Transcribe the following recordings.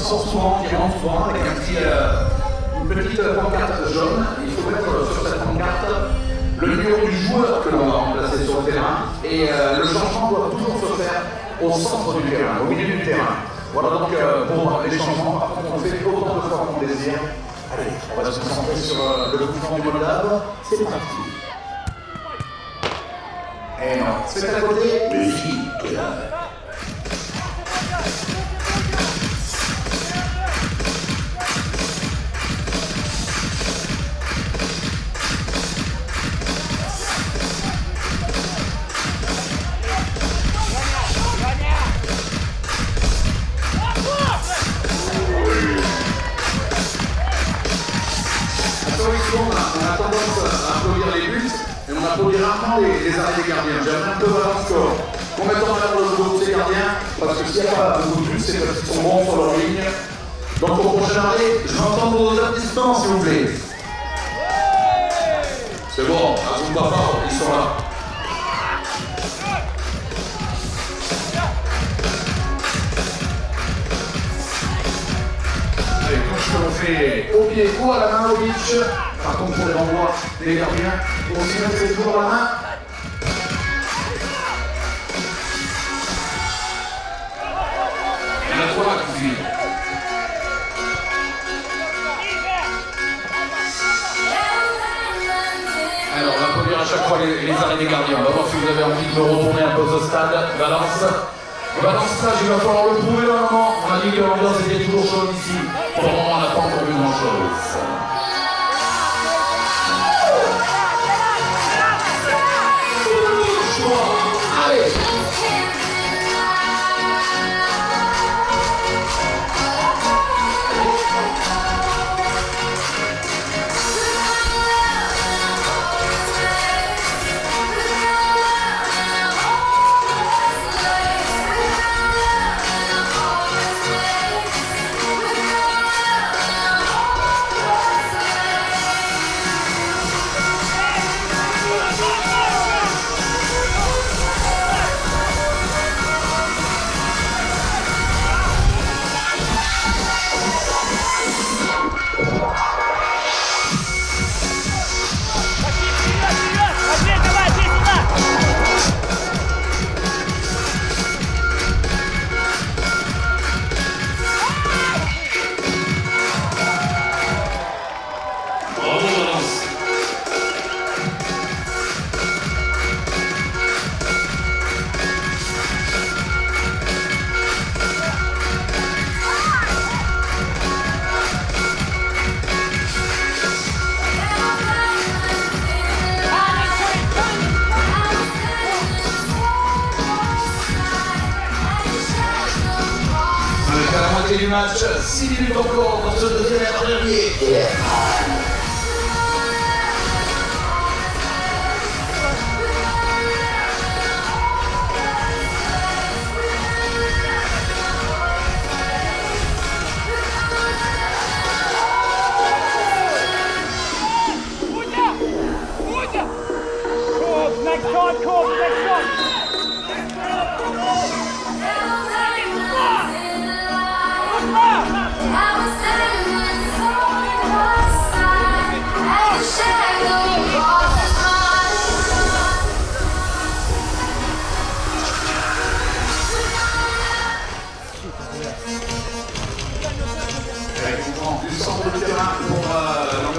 qui sortent souvent, qui rentrent souvent avec une petite pancarte jaune. Il faut mettre sur cette pancarte le numéro du joueur que l'on va remplacer sur le terrain. Et le changement doit toujours se faire au centre du terrain, au milieu du terrain. Voilà donc pour les changements, par contre on fait autant de fois qu'on désire. Allez, on va se concentrer sur le coup franc du Moldave. C'est parti. Et non, c'est à côté, musique. On a tendance à applaudir les buts, mais on applaudit rarement les arrêts des gardiens. J'aimerais un peu voir le score. Qu'on mette en avant le groupe des gardiens, parce que s'il n'y a pas beaucoup de buts, c'est parce qu'ils sont bons sur leur ligne. Donc au prochain arrêt, je vais entendre vos applaudissements, s'il vous plaît. C'est bon, Azul Papa, ils sont là. On fait au pied ou à la main au beach. Par contre, pour les renvois des gardiens, on s'y met toujours à la main. Il y en a trois qui suivent. Alors, on va produire à chaque fois les arrêts des gardiens. On va voir si vous avez envie de me retourner un peu au stade. Valence. Valence, ça, il va falloir le prouver un moment. On a dit que l'ambiance était toujours chaude ici. Pour le moment, on n'a pas encore vu grand-chose. Allez! Du match, 6 minutes encore dans ce deuxième dernier. Du centre de terrain pour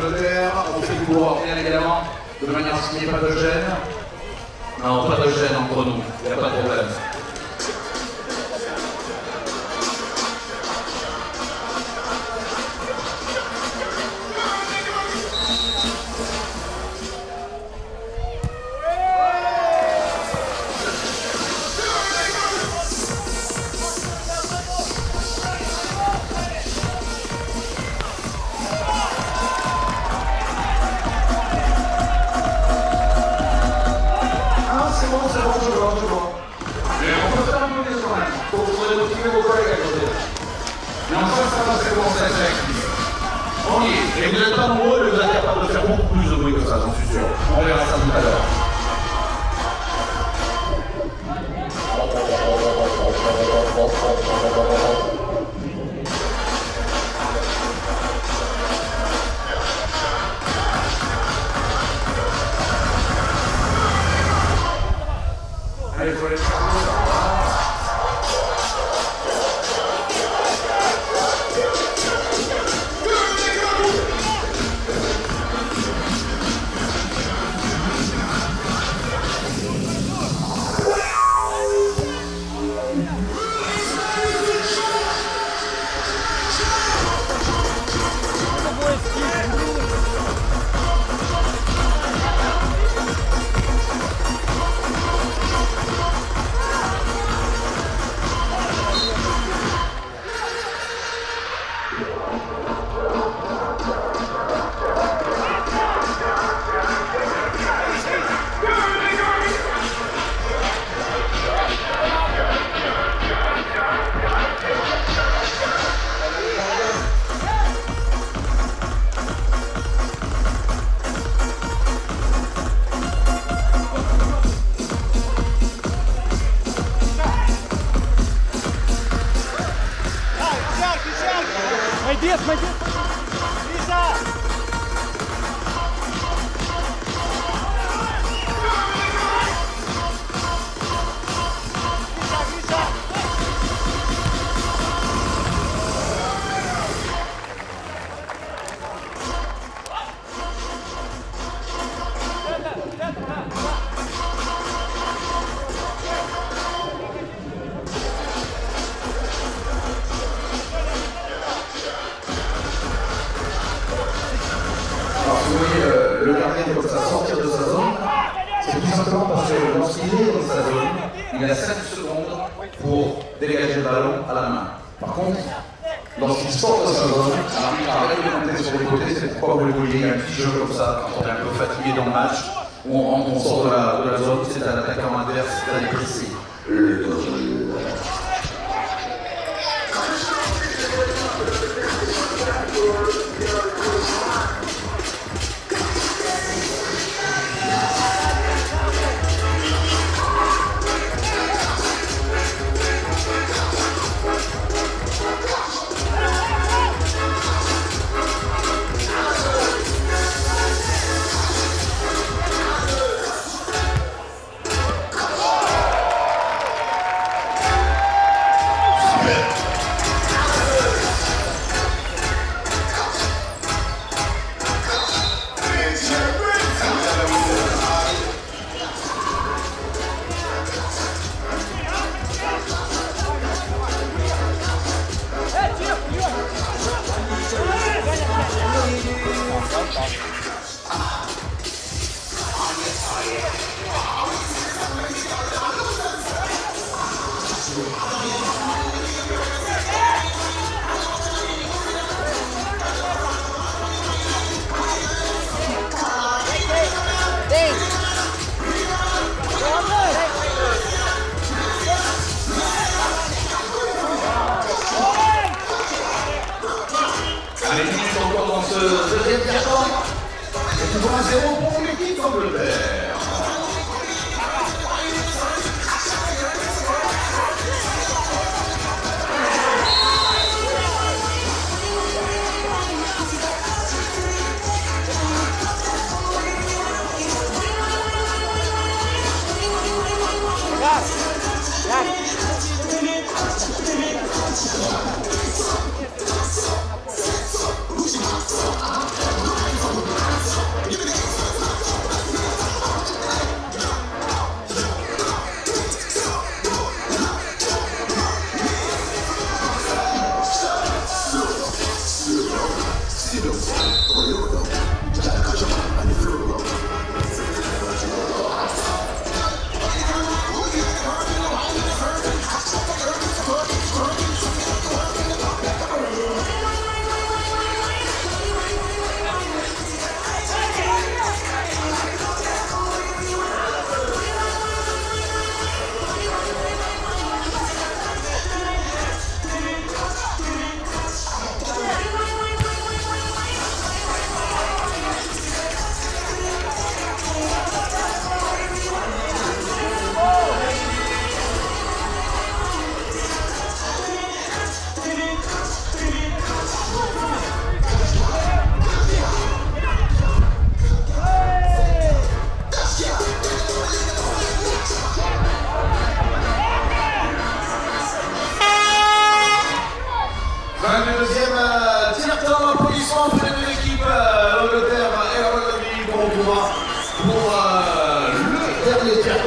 l'Angleterre, on fait du bois, bien évidemment, de manière à ce qu'il n'y ait pas de gêne. Non, pas de gêne entre nous, il n'y a pas de problème. Mais enfin, ça va, c'est commencer à être réactif. On y est. Et vous n'êtes pas nombreux, mais vous êtes capable de faire beaucoup plus de bruit que ça, j'en suis sûr. On verra ça tout à l'heure. Молодец, молодец! Лиза! Vous voyez le gardien comme ça sortir de sa zone, c'est tout simplement parce que lorsqu'il est dans sa zone, il a 5 secondes pour dégager le ballon à la main. Par contre, lorsqu'il sort de sa zone, alors il arrête de monter sur les côtés, c'est pourquoi vous le voyez, il y a un petit jeu comme ça, quand on est un peu fatigué dans le match, où on sort de la zone, c'est un attaquant adverse d'aller presser. Allez, minutes encore dans ce deuxième quart-temps. C'est toujours 1-0 pour l'équipe d'Angleterre.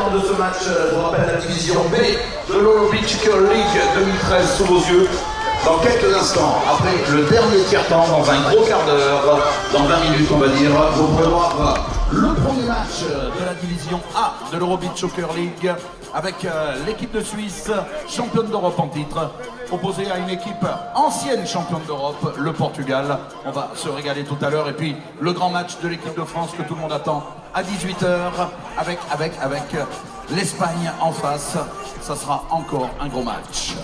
De ce match, je vous rappelle la division B de l'Eurobeach Soccer League 2013 sous vos yeux. Dans quelques instants, après le dernier tiers-temps, dans un gros quart d'heure, dans 20 minutes on va dire, vous pourrez voir le premier match de la division A de l'Eurobeach Soccer League avec l'équipe de Suisse, championne d'Europe en titre, opposée à une équipe ancienne championne d'Europe, le Portugal. On va se régaler tout à l'heure. Et puis le grand match de l'équipe de France que tout le monde attend à 18 h avec l'Espagne en face. Ça sera encore un gros match.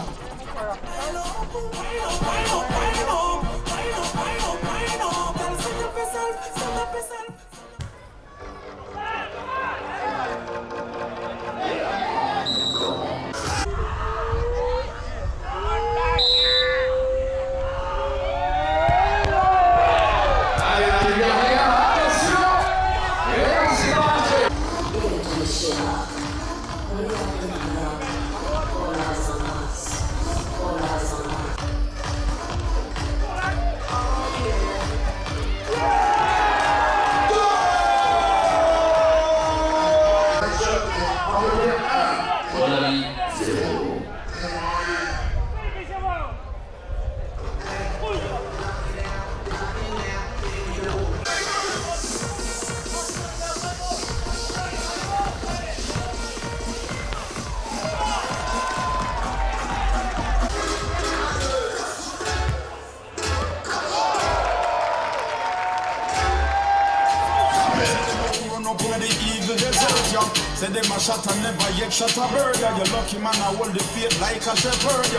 Say them a shot and never yet shot a bird. You lucky man, I hold the faith like a shepherd.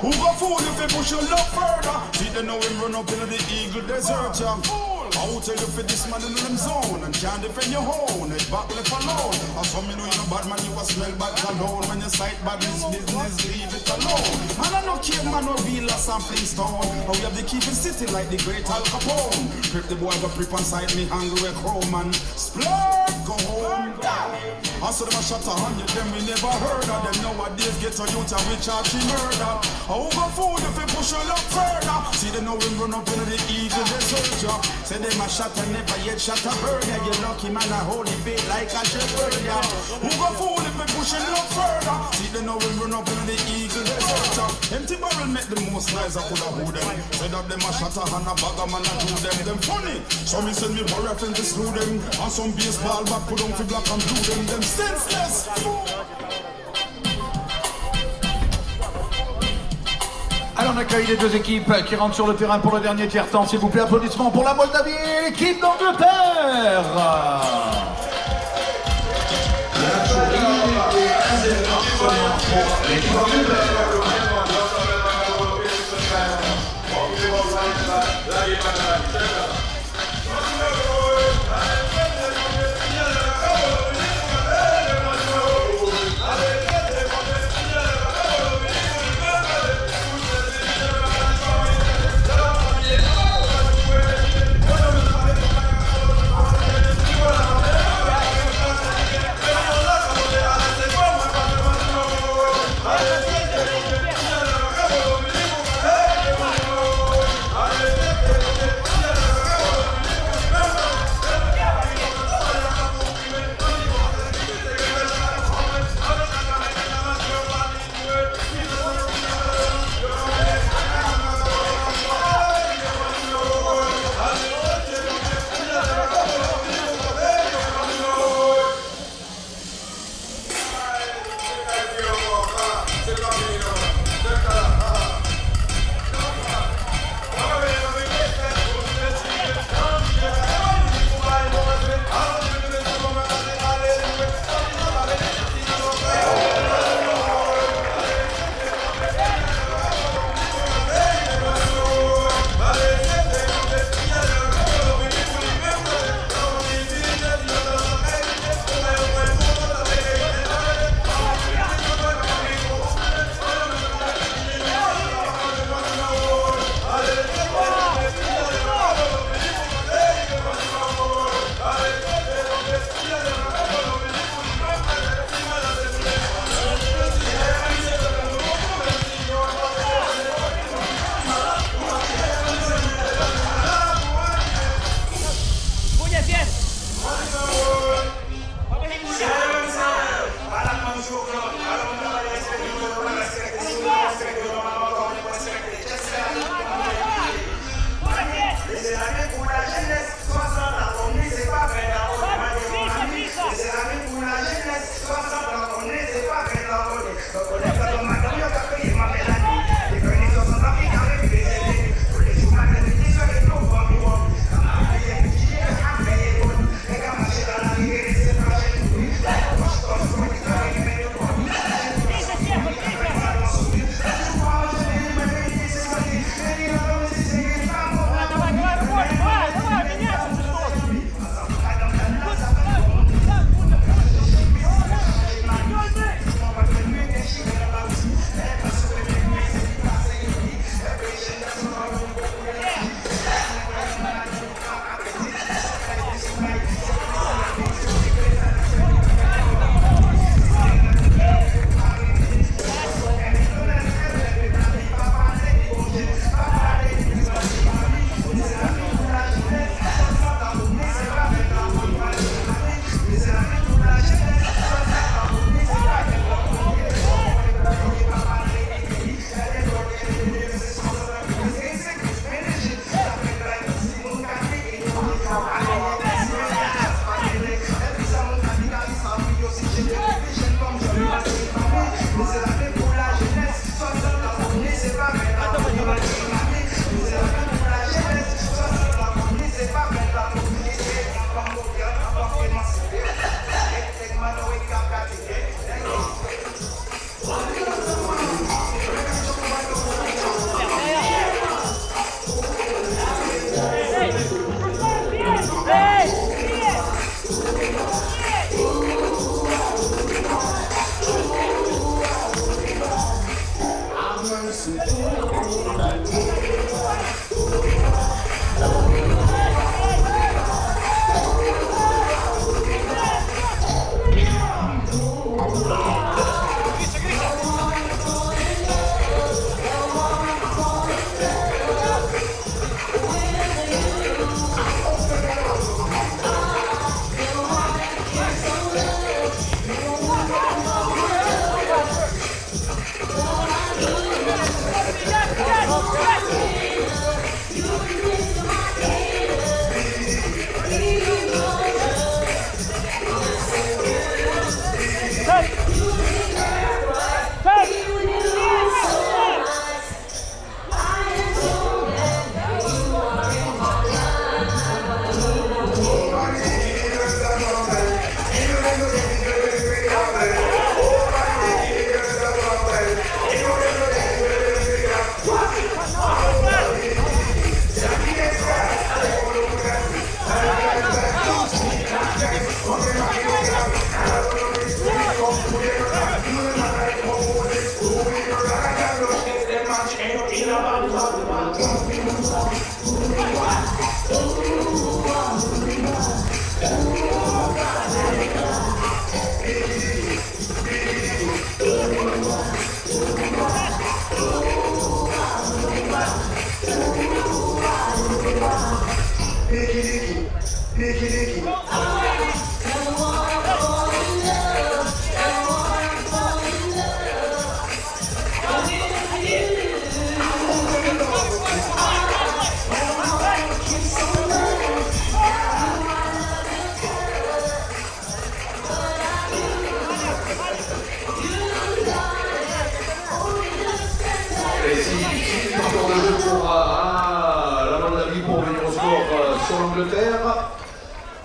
Who go fool if you push your luck further? See they know him run up into the eagle desert. I will tell you for this man in them zone and can't defend your own. Head back left alone. I saw me know you know bad man, you a smell bad alone. When you sight bad business, leave it alone. Man I no care man, no real or sampling stone. How we have to keep it city like the great Al Capone. Prep the boy go prep on side me hungry crow man. Splurge, go home. I saw them a shot 100, them we never heard of them. Nowadays get a youth and we charge him murder. I over food if we push a lot further. See they know him run up into the eagle desert. Say them a shot and never yet shot a bird. Yeah, you lucky man a hold it bait like a shepherd. Yeah. Who go fool if we push a lot further? See they know him run up into the eagle desert. Empty barrel make the most nice I could have who them. Say that them a shot a hand a bag a man a do them funny. So me send me for reference to slew them. And some baseball back put on for black and blue them senseless. Alors on accueille les deux équipes qui rentrent sur le terrain pour le dernier tiers-temps. S'il vous plaît, applaudissements pour la Moldavie et l'équipe d'Angleterre.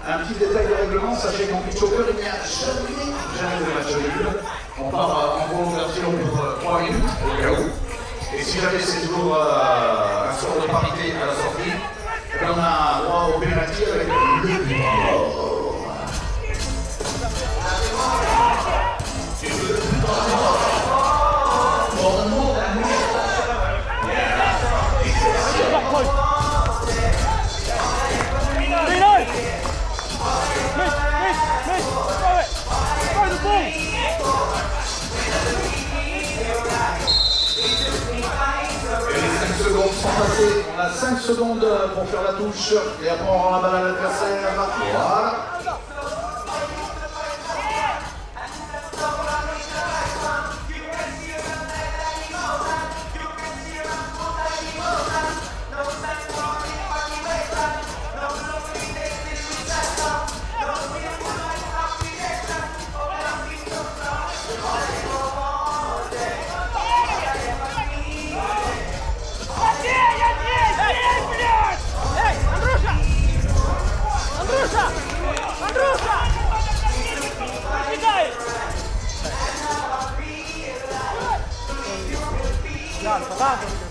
Un petit détail de règlement, sachez qu'en pitch over, il n'y a jamais de match nul. On part en prolongation pour 3 minutes, au cas où. Et si jamais c'est toujours un score de parité à la sortie, on a droit au pénalty avec le but. On a 5 secondes pour faire la touche et après on rend la balle à l'adversaire. Voilà. Tá, tá, tá.